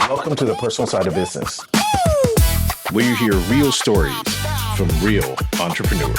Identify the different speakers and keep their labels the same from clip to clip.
Speaker 1: Welcome to the personal side of business,
Speaker 2: where you hear real stories from real entrepreneurs.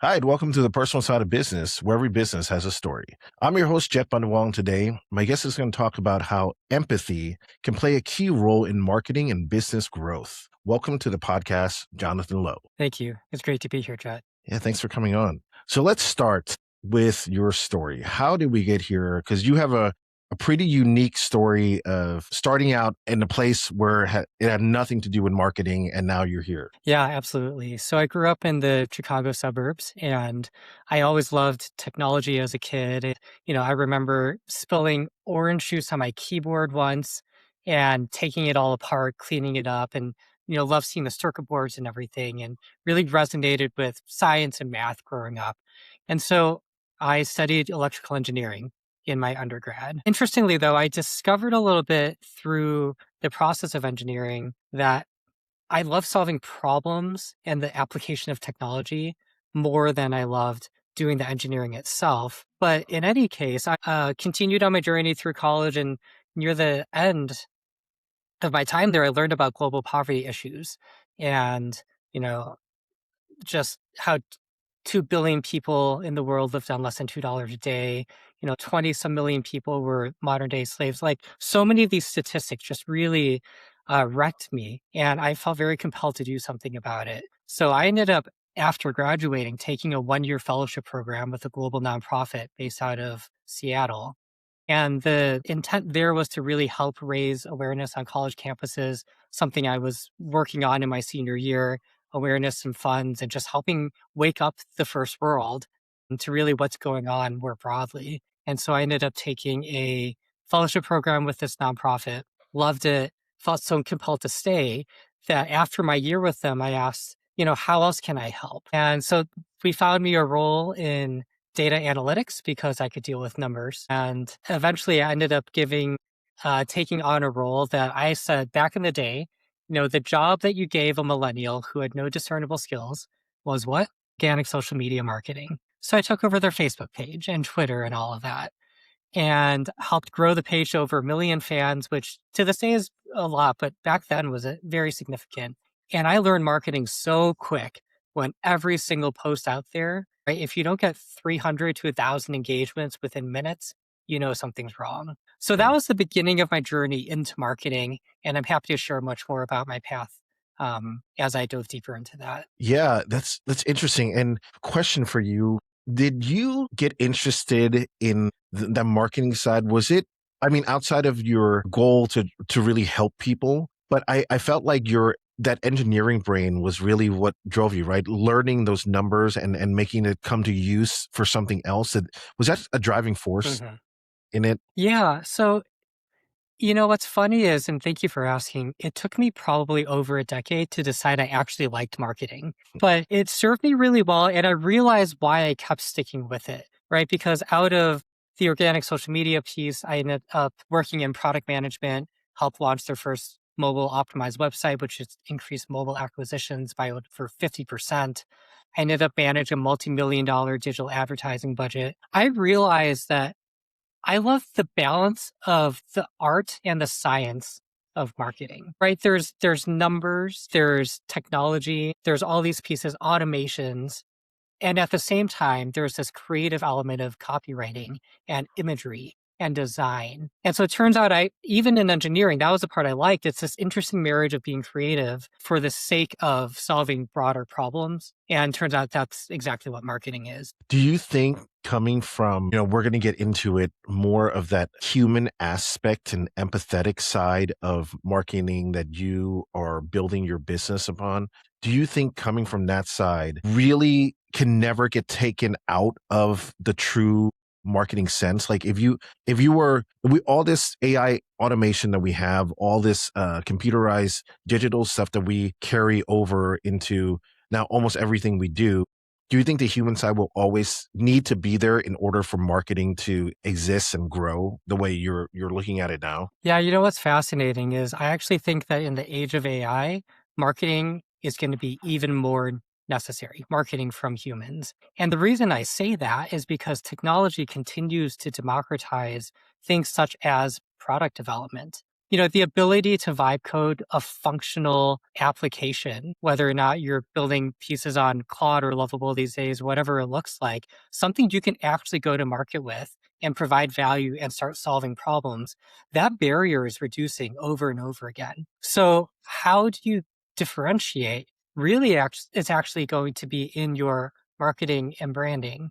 Speaker 1: Hi, and welcome to the personal side of business, where every business has a story. I'm your host, Jet Bandewong. Today, my guest is going to talk about how empathy can play a key role in marketing and business growth. Welcome to the podcast, Jonathan Lowe.
Speaker 3: Thank you. It's great to be here, Jet.
Speaker 1: Yeah, thanks for coming on. So let's start with your story. How did we get here? Because you have a pretty unique story of starting out in a place where it had nothing to do with marketing, and now you're here.
Speaker 3: Yeah, absolutely. So I grew up in the Chicago suburbs, and I always loved technology as a kid. I remember spilling orange juice on my keyboard once and taking it all apart, cleaning it up, and loved seeing the circuit boards and everything, and really resonated with science and math growing up. And so I studied electrical engineering in my undergrad. Interestingly, though, I discovered a little bit through the process of engineering that I love solving problems and the application of technology more than I loved doing the engineering itself. But in any case, I continued on my journey through college, and near the end of my time there, I learned about global poverty issues and, just how 2 billion people in the world lived on less than $2 a day. 20 some million people were modern day slaves. Like, so many of these statistics just really wrecked me. And I felt very compelled to do something about it. So I ended up, after graduating, taking a 1-year fellowship program with a global nonprofit based out of Seattle. And the intent there was to really help raise awareness on college campuses, something I was working on in my senior year, awareness and funds, and just helping wake up the first world to really what's going on more broadly. And so I ended up taking a fellowship program with this nonprofit, loved it, felt so compelled to stay that after my year with them, I asked, how else can I help? And so we found me a role in data analytics because I could deal with numbers. And eventually I ended up taking on a role that I said back in the day, the job that you gave a millennial who had no discernible skills was what? Organic social media marketing. So I took over their Facebook page and Twitter and all of that and helped grow the page to over 1 million fans, which to this day is a lot, but back then was very significant. And I learned marketing so quick when every single post out there, right? If you don't get 300 to 1,000 engagements within minutes, something's wrong. So that was the beginning of my journey into marketing. And I'm happy to share much more about my path as I dove deeper into that.
Speaker 1: Yeah, that's interesting. And question for you, did you get interested in the marketing side? Was it, outside of your goal to really help people, but I felt like that engineering brain was really what drove you, right? Learning those numbers and making it come to use for something else. Was that a driving force in it?
Speaker 3: Yeah. So, what's funny is, and thank you for asking, it took me probably over a decade to decide I actually liked marketing, but it served me really well. And I realized why I kept sticking with it, right? Because out of the organic social media piece, I ended up working in product management, helped launch their first mobile optimized website, which has increased mobile acquisitions for 50%. I ended up managing a multi-million-dollar digital advertising budget. I realized that I love the balance of the art and the science of marketing, right? There's numbers, there's technology, there's all these pieces, automations. And at the same time, there's this creative element of copywriting and imagery and design. And so it turns out even in engineering, that was the part I liked. It's this interesting marriage of being creative for the sake of solving broader problems. And turns out that's exactly what marketing is.
Speaker 1: Do you think, coming from, we're going to get into it, more of that human aspect and empathetic side of marketing that you are building your business upon, do you think coming from that side really can never get taken out of the true marketing sense? Like all this AI automation that we have, all this computerized digital stuff that we carry over into now almost everything we do you think the human side will always need to be there in order for marketing to exist and grow the way you're looking at it now?
Speaker 3: Yeah, what's fascinating is I actually think that in the age of AI, marketing is going to be even more necessary, marketing from humans. And the reason I say that is because technology continues to democratize things such as product development. The ability to vibe code a functional application, whether or not you're building pieces on Claude or Lovable these days, whatever it looks like, something you can actually go to market with and provide value and start solving problems, that barrier is reducing over and over again. So, how do you differentiate? Really, it's actually going to be in your marketing and branding.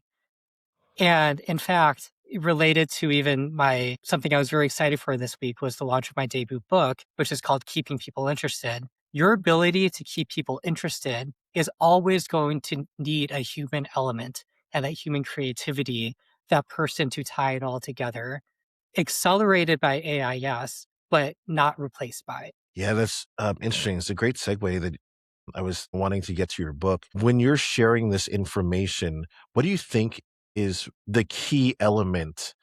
Speaker 3: And in fact, related to even something I was very excited for this week was the launch of my debut book, which is called Keeping People Interested. Your ability to keep people interested is always going to need a human element and that human creativity, that person to tie it all together, accelerated by AI, yes, but not replaced by it.
Speaker 1: Yeah, that's interesting. It's a great segue that I was wanting to get to your book. When you're sharing this information, what do you think is the key element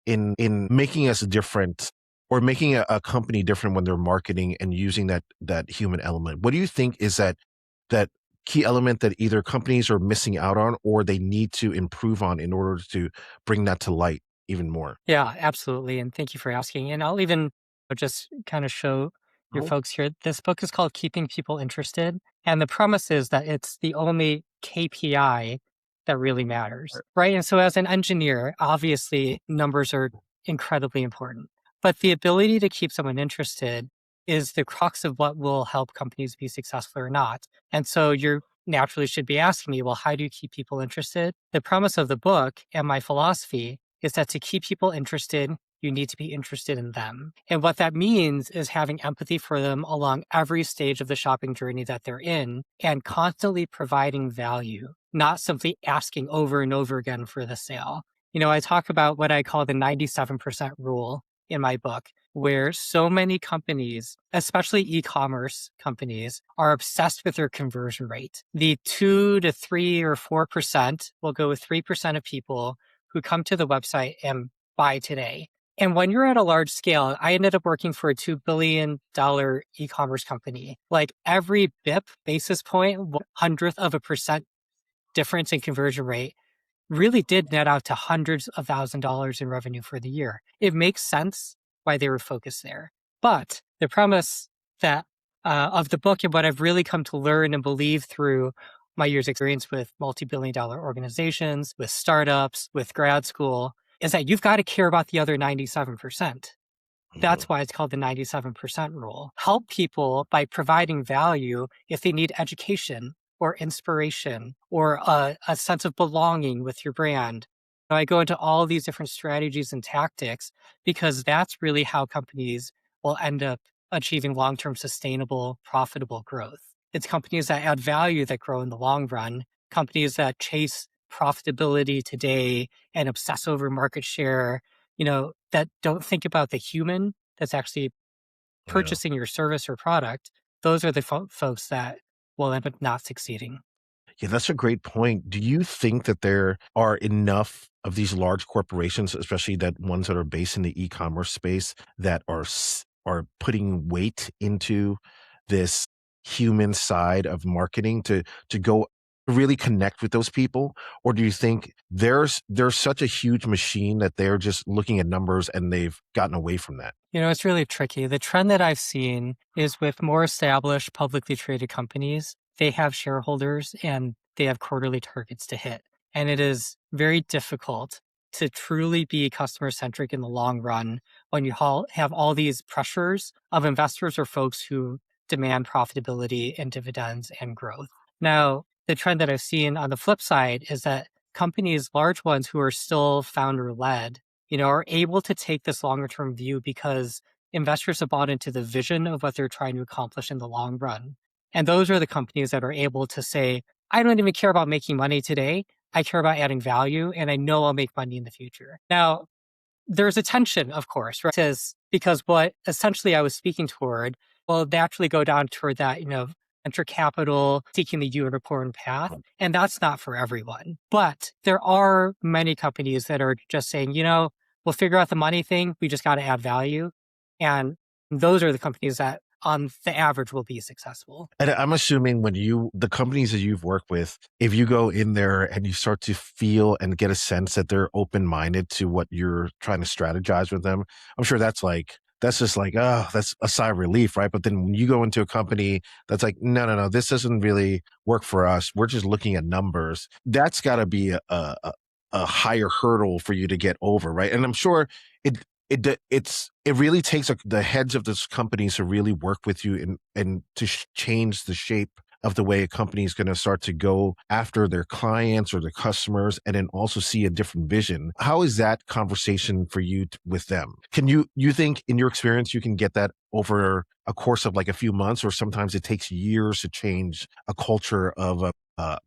Speaker 1: in making us different or making a company different when they're marketing and using that human element? What do you think is that key element that either companies are missing out on or they need to improve on in order to bring that to light even more?
Speaker 3: Yeah, absolutely. And thank you for asking. And I'll even just kind of show your
Speaker 1: Oh,
Speaker 3: folks here. This book is called Keeping People Interested. And the premise is that it's the only KPI that really matters, right? And so as an engineer, obviously numbers are incredibly important. But the ability to keep someone interested is the crux of what will help companies be successful or not. And so you naturally should be asking me, well, how do you keep people interested? The premise of the book and my philosophy is that to keep people interested, you need to be interested in them. And what that means is having empathy for them along every stage of the shopping journey that they're in and constantly providing value, not simply asking over and over again for the sale. I talk about what I call the 97% rule in my book, where so many companies, especially e-commerce companies, are obsessed with their conversion rate. The 2 to 3 or 4%, we'll go with 3% of people who come to the website and buy today. And when you're at a large scale, I ended up working for a $2 billion e-commerce company. Like every basis point, 100th of a % difference in conversion rate really did net out to hundreds of $1,000s in revenue for the year. It makes sense why they were focused there. But the premise that of the book and what I've really come to learn and believe through my years' experience with multi-billion-dollar organizations, with startups, with grad school, is that you've got to care about the other 97%.
Speaker 1: mhm.
Speaker 3: That's why it's called the 97% rule. Help people by providing value if they need education or inspiration or a sense of belonging with your brand. I go into all these different strategies and tactics because that's really how companies will end up achieving long term sustainable, profitable growth. It's companies that add value that grow in the long run, companies that chase profitability today and obsess over market share, that don't think about the human that's actually
Speaker 1: Yeah.
Speaker 3: purchasing your service or product. Those are the folks that will end up not succeeding.
Speaker 1: Yeah, that's a great point. Do you think that there are enough of these large corporations, especially that ones that are based in the e-commerce space, that are putting weight into this human side of marketing to go really connect with those people? Or do you think there's such a huge machine that they're just looking at numbers and they've gotten away from that?
Speaker 3: It's really tricky. The trend that I've seen is with more established publicly traded companies, they have shareholders and they have quarterly targets to hit. And it is very difficult to truly be customer centric in the long run when you have all these pressures of investors or folks who demand profitability and dividends and growth. Now, the trend that I've seen on the flip side is that companies, large ones who are still founder led, are able to take this longer term view because investors have bought into the vision of what they're trying to accomplish in the long run. And those are the companies that are able to say, I don't even care about making money today. I care about adding value and I know I'll make money in the future. Now, there's a tension, of course, right? Because what essentially I was speaking toward will naturally go down toward that, venture capital, seeking the unicorn path. And that's not for everyone. But there are many companies that are just saying, we'll figure out the money thing. We just got to add value. And those are the companies that on the average will be successful.
Speaker 1: And I'm assuming when the companies that you've worked with, if you go in there and you start to feel and get a sense that they're open-minded to what you're trying to strategize with them, I'm sure that's just like, oh, that's a sigh of relief, right? But then when you go into a company that's like, no, no, no, this doesn't really work for us. We're just looking at numbers. That's got to be a higher hurdle for you to get over, right? And I'm sure it it really takes the heads of those companies to really work with you and to change the shape of the way a company is going to start to go after their clients or their customers, and then also see a different vision. How is that conversation for you with them? Can you think in your experience you can get that over a course of like a few months, or sometimes it takes years to change a culture of a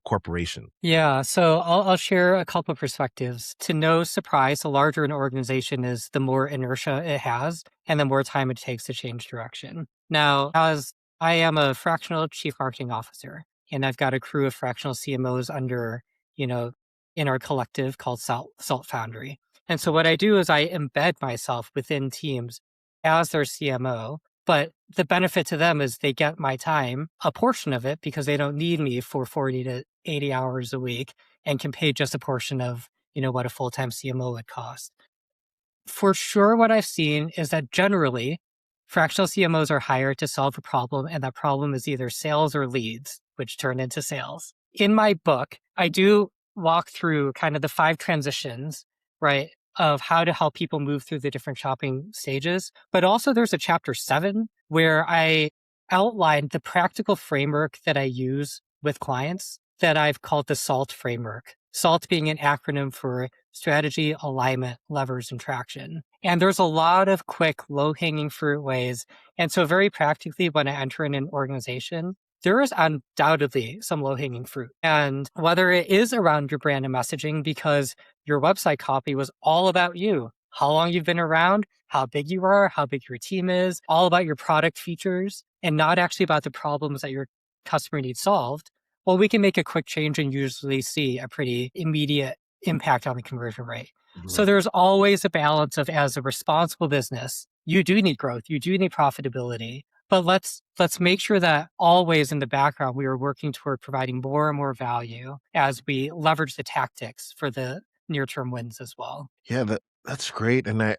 Speaker 1: corporation?
Speaker 3: Yeah, so I'll share a couple of perspectives. To no surprise, the larger an organization is, the more inertia it has and the more time it takes to change direction. Now, as I am a fractional chief marketing officer, and I've got a crew of fractional CMOs under, you know, in our collective called Salt Foundry. And so what I do is I embed myself within teams as their CMO. But the benefit to them is they get my time, a portion of it, because they don't need me for 40 to 80 hours a week, and can pay just a portion of, what a full-time CMO would cost. For sure, what I've seen is that generally fractional CMOs are hired to solve a problem, and that problem is either sales or leads, which turn into sales. In my book, I do walk through kind of the 5 transitions, right, of how to help people move through the different shopping stages. But also there's a chapter 7 where I outlined the practical framework that I use with clients that I've called the SALT framework. SALT being an acronym for strategy, alignment, levers, and traction. And there's a lot of quick, low-hanging fruit ways. And so very practically, when I enter in an organization, there is undoubtedly some low-hanging fruit. And whether it is around your brand and messaging, because your website copy was all about you, how long you've been around, how big you are, how big your team is, all about your product features, and not actually about the problems that your customer needs solved, well, we can make a quick change and usually see a pretty immediate impact on the conversion rate. So
Speaker 1: Right.
Speaker 3: there's always a balance of, as a responsible business, you do need growth, you do need profitability, but let's make sure that always in the background we are working toward providing more and more value as we leverage the tactics for the near-term wins as well.
Speaker 1: Yeah, that's great. And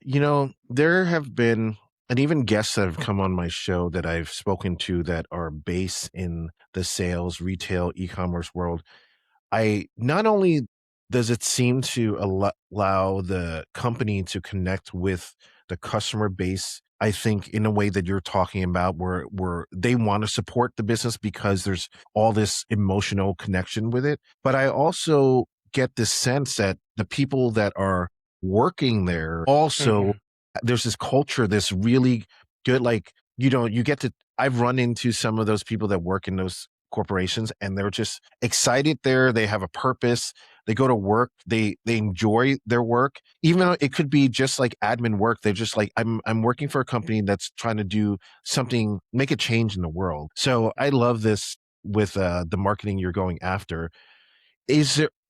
Speaker 1: there have been, and even guests that have come on my show that I've spoken to that are based in the sales, retail, e-commerce world. I not only does it seem to allow the company to connect with the customer base, I think in a way that you're talking about, where they want to support the business because there's all this emotional connection with it. But I also get this sense that the people that are working there also,
Speaker 3: Mhm.
Speaker 1: there's this culture, this really good, like, you get to, I've run into some of those people that work in those corporations, and they're just excited there. They have a purpose. They go to work. They enjoy their work, even though it could be just like admin work. They're just like, I'm working for a company that's trying to do something, make a change in the world. So I love this with the marketing you're going after.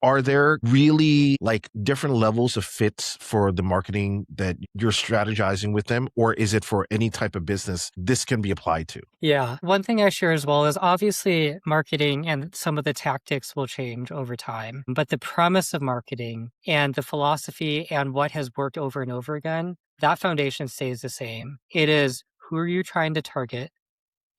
Speaker 1: Are there really like different levels of fits for the marketing that you're strategizing with them, or is it for any type of business this can be applied to?
Speaker 3: Yeah. One thing I share as well is obviously marketing and some of the tactics will change over time, but the premise of marketing and the philosophy and what has worked over and over again, that foundation stays the same. It is, who are you trying to target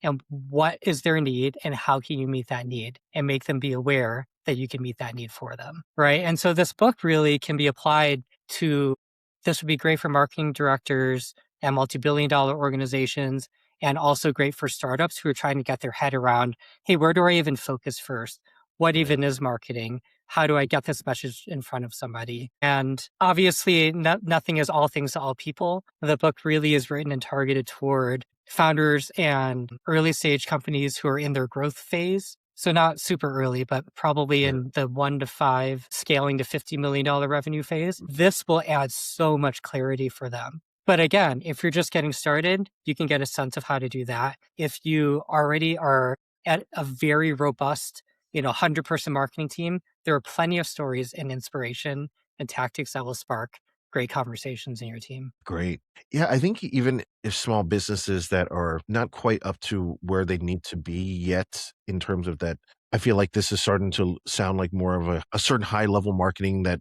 Speaker 3: and what is their need and how can you meet that need and make them be aware that you can meet that need for them, right? And so this book really can be applied to, this would be great for marketing directors and multi-billion dollar organizations, and also great for startups who are trying to get their head around, hey, where do I even focus first? What
Speaker 1: Right.
Speaker 3: even is marketing? How do I get this message in front of somebody? And obviously, nothing is all things to all people. The book really is written and targeted toward founders and early stage companies who are in their growth phase. So not super early, but probably
Speaker 1: Yeah.
Speaker 3: in the 1 to 5 scaling to $50 million revenue phase. This will add so much clarity for them. But again, if you're just getting started, you can get a sense of how to do that. If you already are at a very robust, 100-person marketing team, there are plenty of stories and inspiration and tactics that will spark great conversations in your team.
Speaker 1: Great. Yeah, I think even if small businesses that are not quite up to where they need to be yet in terms of that, I feel like this is starting to sound like more of a certain high level marketing that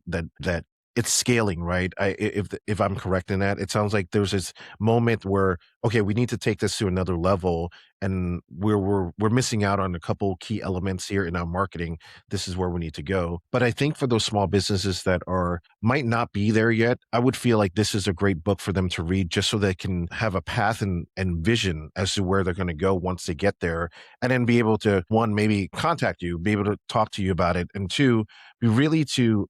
Speaker 1: it's scaling, right? If I'm correct in that, it sounds like there's this moment where okay, we need to take this to another level, and we're missing out on a couple key elements here in our marketing. This is where we need to go. But I think for those small businesses that are might not be there yet, I would feel like this is a great book for them to read just so they can have a path and vision as to where they're going to go once they get there. And then be able to, one, maybe contact you, be able to talk to you about it. And two, be really to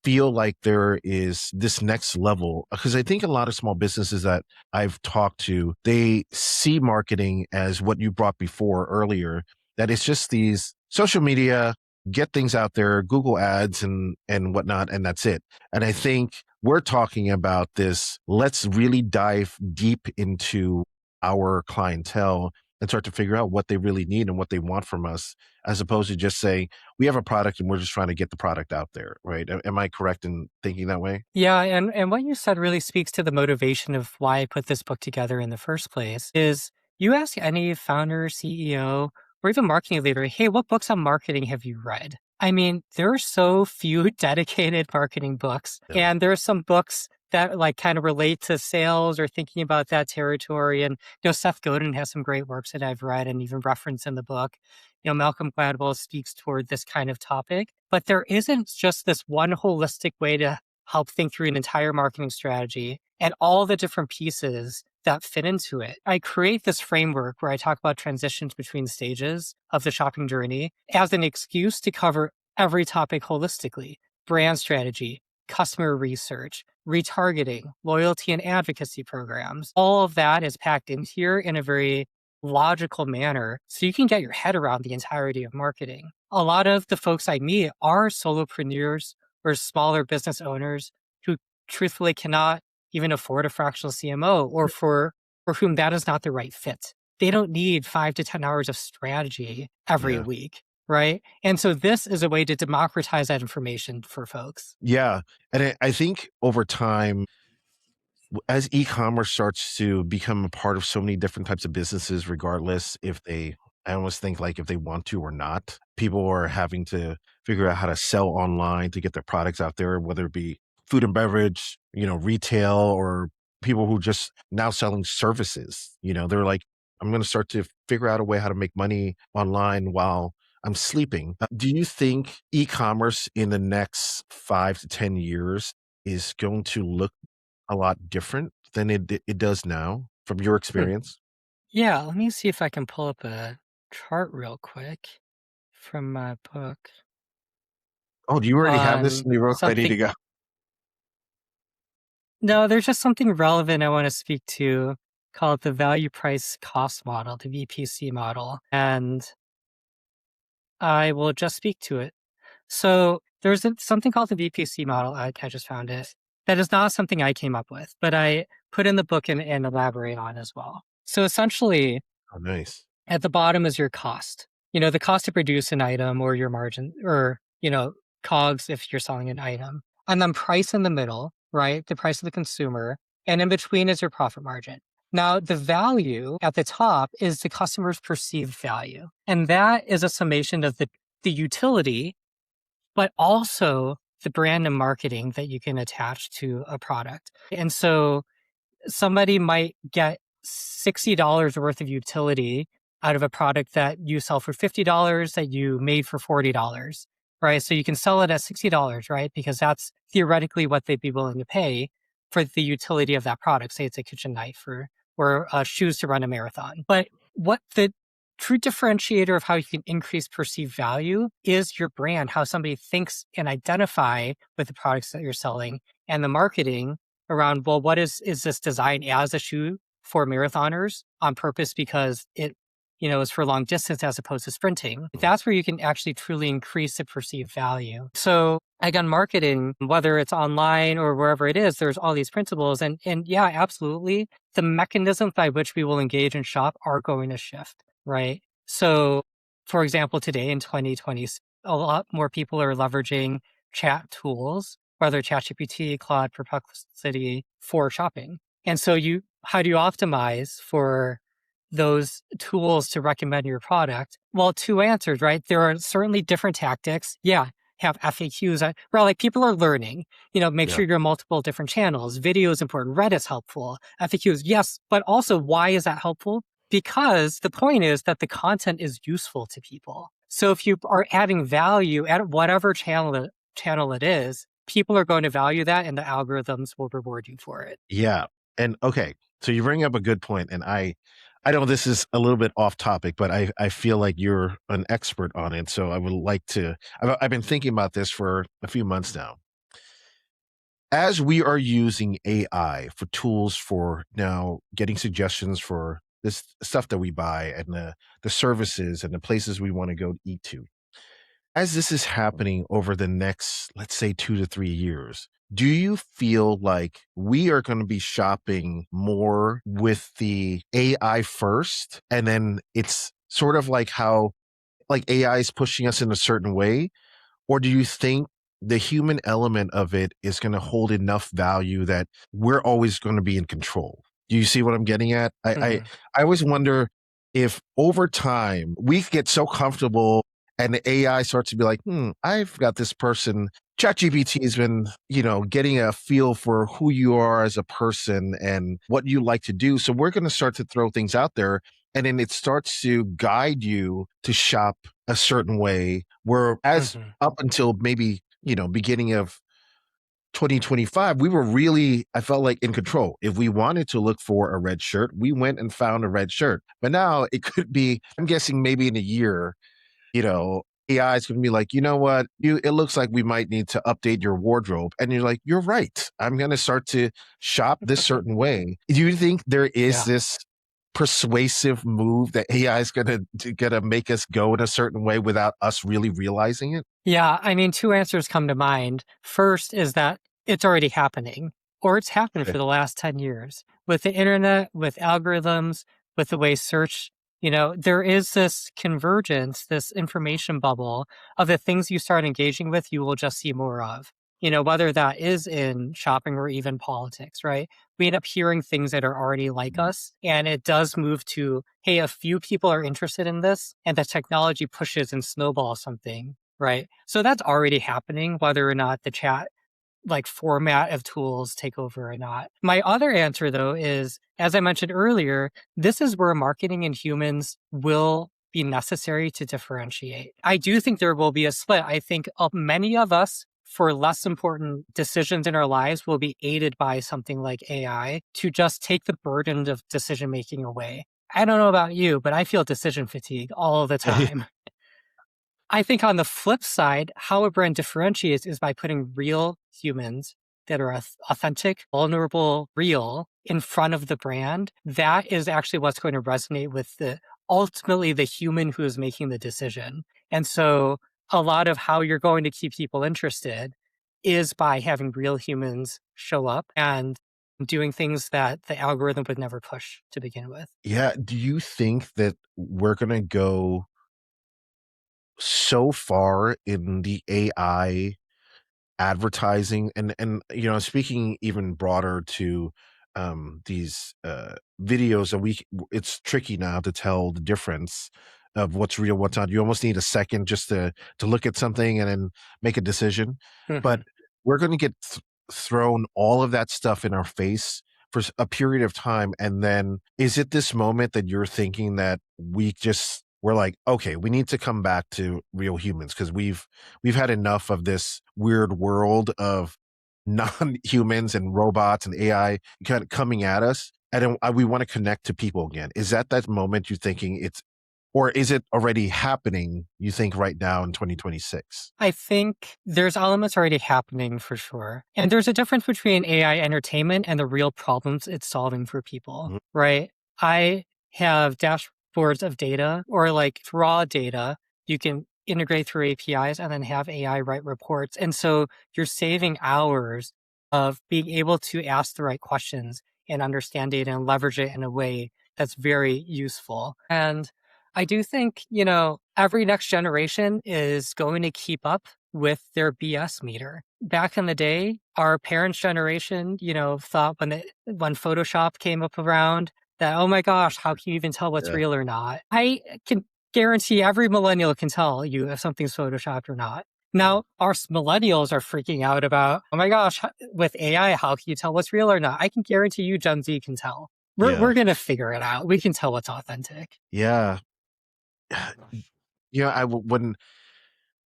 Speaker 1: feel like there is this next level. Because I think a lot of small businesses that I've talked to, they see marketing as what you brought before earlier, that it's just these social media, get things out there, Google ads and whatnot, and that's it. And I think we're talking about this. Let's really dive deep into our clientele and start to figure out what they really need and what they want from us, as opposed to just saying we have a product and we're just trying to get the product out there, right? Am I correct in thinking that way?
Speaker 3: Yeah, and what you said really speaks to the motivation of why I put this book together in the first place. Is you ask any founder, CEO, or even marketing leader, hey, what books on marketing have you read? I mean, there are so few dedicated marketing books,
Speaker 1: Yeah.
Speaker 3: and there are some books that like kind of relate to sales or thinking about that territory. And Seth Godin has some great works that I've read and even referenced in the book. Malcolm Gladwell speaks toward this kind of topic, but there isn't just this one holistic way to help think through an entire marketing strategy and all the different pieces that fit into it. I create this framework where I talk about transitions between stages of the shopping journey as an excuse to cover every topic holistically: brand strategy, customer research, retargeting, loyalty and advocacy programs. All of that is packed in here in a very logical manner so you can get your head around the entirety of marketing. A lot of the folks I meet are solopreneurs or smaller business owners who truthfully cannot even afford a fractional CMO, or for whom that is not the right fit. They don't need 5 to 10 hours of strategy every
Speaker 1: Yeah.
Speaker 3: week, right? And so this is a way to democratize that information for folks.
Speaker 1: Yeah. And I think over time, as e-commerce starts to become a part of so many different types of businesses, regardless if they, I almost think like if they want to or not, people are having to figure out how to sell online to get their products out there, whether it be food and beverage, retail, or people who just now selling services. They're like, I'm going to start to figure out a way how to make money online while I'm sleeping. Do you think e-commerce in the next 5 to 10 years is going to look a lot different than it does now from your
Speaker 3: Hmm.
Speaker 1: experience?
Speaker 3: Yeah, let me see if I can pull up a chart real quick from my book
Speaker 1: Oh, do you already have this
Speaker 3: on
Speaker 1: in your book ready
Speaker 3: something.
Speaker 1: to go?
Speaker 3: No, there's just something relevant I want to speak to called the value price cost model, the VPC model. And I will just speak to it. So there's something called the VPC model. I just found it. That is not something I came up with, but I put in the book and elaborate on as well. So essentially,
Speaker 1: Oh, nice.
Speaker 3: at the bottom is your cost. The cost to produce an item or your margin or, COGS if you're selling an item. And then price in the middle, right? The price of the consumer. And in between is your profit margin. Now, the value at the top is the customer's perceived value. And that is a summation of the utility, but also the brand and marketing that you can attach to a product. And so somebody might get $60 worth of utility out of a product that you sell for $50 that you made for $40, right? So you can sell it at $60, right? Because that's theoretically what they'd be willing to pay for the utility of that product. Say it's a kitchen knife or shoes to run a marathon. But what the true differentiator of how you can increase perceived value is your brand, how somebody thinks and identify with the products that you're selling, and the marketing around, well, what is this designed as a shoe for marathoners on purpose because it, is for long distance as opposed to sprinting. That's where you can actually truly increase the perceived value. So again, marketing, whether it's online or wherever it is, there's all these principles. And yeah, absolutely. The mechanisms by which we will engage and shop are going to shift, right? So for example, today in 2020, a lot more people are leveraging chat tools whether ChatGPT, Claude, Perplexity, for shopping. And so how do you optimize for those tools to recommend your product? Well, two answers, right? There are certainly different tactics. Yeah, have FAQs, where like people are learning, make
Speaker 1: Yeah.
Speaker 3: sure you're on multiple different channels. Video is important. Reddit's helpful. FAQs, yes. But also, why is that helpful? Because the point is that the content is useful to people. So if you are adding value at whatever channel it is, people are going to value that and the algorithms will reward you for it.
Speaker 1: Yeah. And okay, so you bring up a good point, and I know this is a little bit off topic, but I feel like you're an expert on it, so I would like to. I've been thinking about this for a few months now. As we are using AI for tools for now getting suggestions for this stuff that we buy and the services and the places we want to go eat to, as this is happening over the next, let's say, 2 to 3 years, do you feel like we are going to be shopping more with the AI first? And then it's sort of like how like AI is pushing us in a certain way? Or do you think the human element of it is going to hold enough value that we're always going to be in control? Do you see what I'm getting at?
Speaker 3: Mhm.
Speaker 1: I always wonder if over time we get so comfortable and the AI starts to be like, I've got this person. ChatGPT has been, getting a feel for who you are as a person and what you like to do. So we're going to start to throw things out there, and then it starts to guide you to shop a certain way. Where as
Speaker 3: Mhm.
Speaker 1: up until maybe, beginning of 2025, we were really, I felt like, in control. If we wanted to look for a red shirt, we went and found a red shirt. But now it could be, I'm guessing maybe in a year, you know, AI is going to be like, you know what, it looks like we might need to update your wardrobe. And you're like, you're right. I'm going to start to shop this certain way. Do you think there is
Speaker 3: Yeah.
Speaker 1: this persuasive move that AI is going to make us go in a certain way without us really realizing it?
Speaker 3: Yeah, I mean, 2 answers come to mind. First is that it's already happening, or it's happened
Speaker 1: Okay.
Speaker 3: for the last 10 years. With the internet, with algorithms, with the way search, there is this convergence, this information bubble of the things you start engaging with, you will just see more of. Whether that is in shopping or even politics, right? We end up hearing things that are already like us, and it does move to, hey, a few people are interested in this, and the technology pushes and snowballs something. Right. So that's already happening, whether or not the chat like format of tools take over or not. My other answer though is, as I mentioned earlier, this is where marketing and humans will be necessary to differentiate. I do think there will be a split. I think many of us for less important decisions in our lives will be aided by something like AI to just take the burden of decision making away. I don't know about you, but I feel decision fatigue all the time. I think on the flip side, how a brand differentiates is by putting real humans that are authentic, vulnerable, real in front of the brand. That is actually what's going to resonate with ultimately the human who is making the decision. And so a lot of how you're going to keep people interested is by having real humans show up and doing things that the algorithm would never push to begin with.
Speaker 1: Yeah. Do you think that we're going to go so far in the AI advertising and speaking even broader to these videos that it's tricky now to tell the difference of what's real, what's not. You almost need a second just to look at something and then make a decision. But
Speaker 3: Mhm.
Speaker 1: we're going to get thrown all of that stuff in our face for a period of time, and then is it this moment that you're thinking that we're like, okay, we need to come back to real humans because we've had enough of this weird world of non-humans and robots and AI kind of coming at us, and then we want to connect to people again. Is that moment you're thinking it's, or is it already happening, you think, right now in 2026?
Speaker 3: I think there's elements already happening for sure. And there's a difference between AI entertainment and the real problems it's solving for people,
Speaker 1: Mhm.
Speaker 3: right? I have dashboards of data or like raw data you can integrate through APIs and then have AI write reports. And so you're saving hours of being able to ask the right questions and understand data and leverage it in a way that's very useful. And I do think, every next generation is going to keep up with their BS meter. back in the day, our parents' generation, thought when Photoshop came up around that, oh my gosh, how can you even tell what's
Speaker 1: Yeah.
Speaker 3: real or not? I can guarantee every millennial can tell you if something's photoshopped or not.
Speaker 1: Yeah.
Speaker 3: Now, our millennials are freaking out about, oh my gosh, with AI, how can you tell what's real or not? I can guarantee you Gen Z can tell.
Speaker 1: Yeah.
Speaker 3: We're gonna figure it out. We can tell what's authentic.
Speaker 1: Yeah. When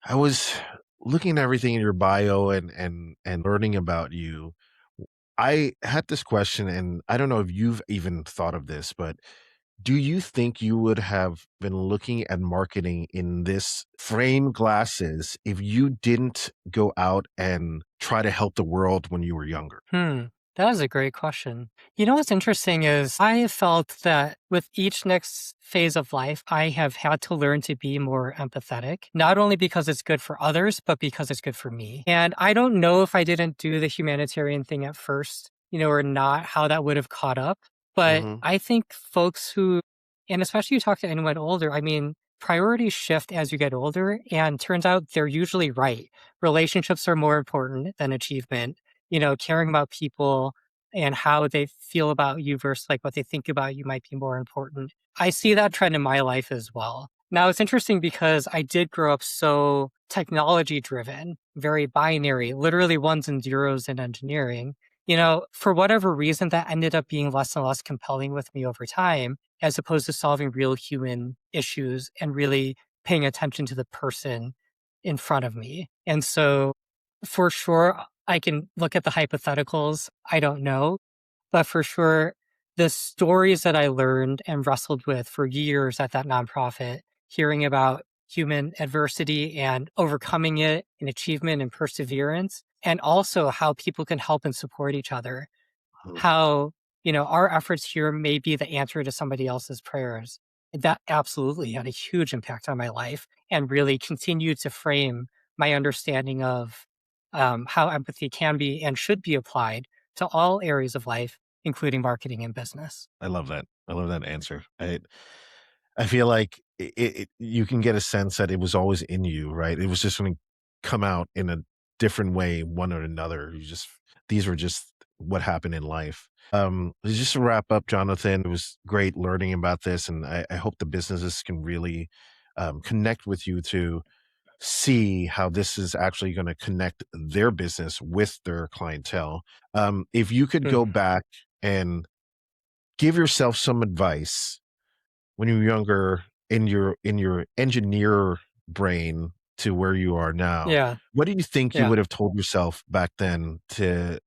Speaker 1: I was looking at everything in your bio and learning about you, I had this question, and I don't know if you've even thought of this, but do you think you would have been looking at marketing in this frame glasses if you didn't go out and try to help the world when you were younger?
Speaker 3: Hmm, that is a great question. You know what's interesting is I have felt that with each next phase of life, I have had to learn to be more empathetic, not only because it's good for others, but because it's good for me. And I don't know if I didn't do the humanitarian thing at first, or not, how that would have caught up. But
Speaker 1: Mhm.
Speaker 3: I think folks who, and especially you talk to anyone older, I mean, priorities shift as you get older, and turns out they're usually right. Relationships are more important than achievement, caring about people and how they feel about you versus like what they think about you might be more important. I see that trend in my life as well. Now it's interesting because I did grow up so technology driven, very binary, literally ones and zeros in engineering. For whatever reason, that ended up being less and less compelling with me over time, as opposed to solving real human issues and really paying attention to the person in front of me. And so for sure, I can look at the hypotheticals. I don't know, but for sure, the stories that I learned and wrestled with for years at that nonprofit, hearing about human adversity and overcoming it and achievement and perseverance, and also how people can help and support each other,
Speaker 1: Mhm.
Speaker 3: how, our efforts here may be the answer to somebody else's prayers. That absolutely had a huge impact on my life and really continued to frame my understanding of how empathy can be and should be applied to all areas of life, including marketing and business.
Speaker 1: I love that. I love that answer. I feel like you can get a sense that it was always in you, right? It was just going to come out in a different way, one or another. These were just what happened in life. Just to wrap up, Jonathan, it was great learning about this, and I hope the businesses can really connect with you to see how this is actually going to connect their business with their clientele. If you could go
Speaker 3: Mhm.
Speaker 1: back and give yourself some advice when you were younger in your engineer brain to where you are now,
Speaker 3: Yeah,
Speaker 1: what do you think you
Speaker 3: yeah.
Speaker 1: would have told yourself back then to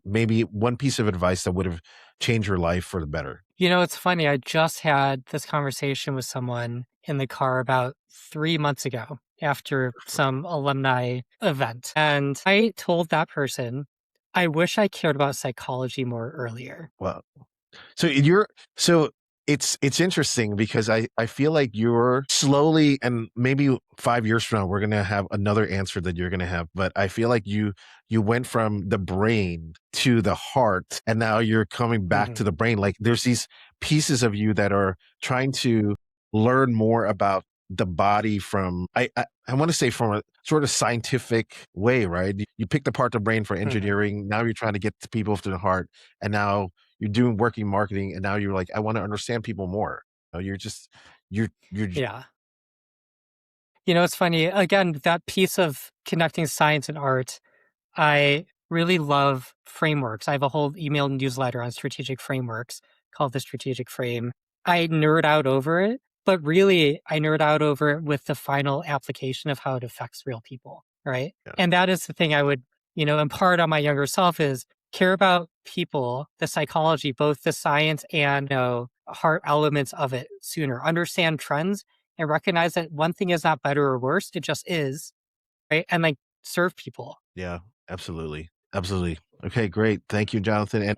Speaker 1: maybe one piece of advice that would have changed your life for the better?
Speaker 3: It's funny. I just had this conversation with someone in the car about 3 months ago after some alumni event. And I told that person, I wish I cared about psychology more earlier.
Speaker 1: Well, so it's interesting because I feel like you're slowly, and maybe 5 years from now we're gonna have another answer that you're gonna have, but I feel like you went from the brain to the heart, and now you're coming back
Speaker 3: Mhm.
Speaker 1: to the brain. Like there's these pieces of you that are trying to learn more about the body from I want to say from a sort of scientific way, right? You picked apart the brain for
Speaker 3: Mhm.
Speaker 1: engineering, now you're trying to get to people to the heart, and now you're doing working marketing, and now you're like, I want to understand people more. You're just you're
Speaker 3: Yeah. It's funny. Again, that piece of connecting science and art, I really love frameworks. I have a whole email newsletter on strategic frameworks called the Strategic Frame. I nerd out over it, but really I nerd out over it with the final application of how it affects real people, right?
Speaker 1: yeah,
Speaker 3: And that is the thing I would, impart on my younger self is care about people, the psychology, both the science and heart elements of it sooner. Understand trends and recognize that one thing is not better or worse, it just is, right? And like serve people.
Speaker 1: yeah, absolutely, absolutely. Okay, great. Thank you, Jonathan.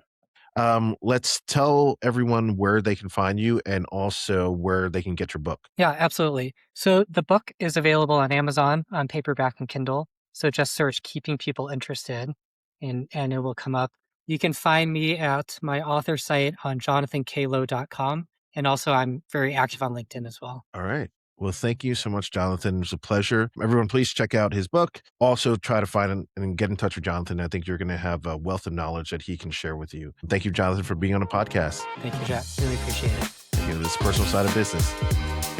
Speaker 1: And let's tell everyone where they can find you and also where they can get your book.
Speaker 3: Yeah, absolutely. So the book is available on Amazon on paperback and Kindle. So just search Keeping People Interested and it will come up. You can find me at my author site on jonathankalo.com. And also I'm very active on LinkedIn as well.
Speaker 1: All right. Well, thank you so much, Jonathan. It was a pleasure. Everyone, please check out his book. Also, try to find and get in touch with Jonathan. I think you're going to have a wealth of knowledge that he can share with you. Thank you, Jonathan, for being on the podcast.
Speaker 3: Thank you, Jack. Really appreciate it.
Speaker 1: This personal side of business.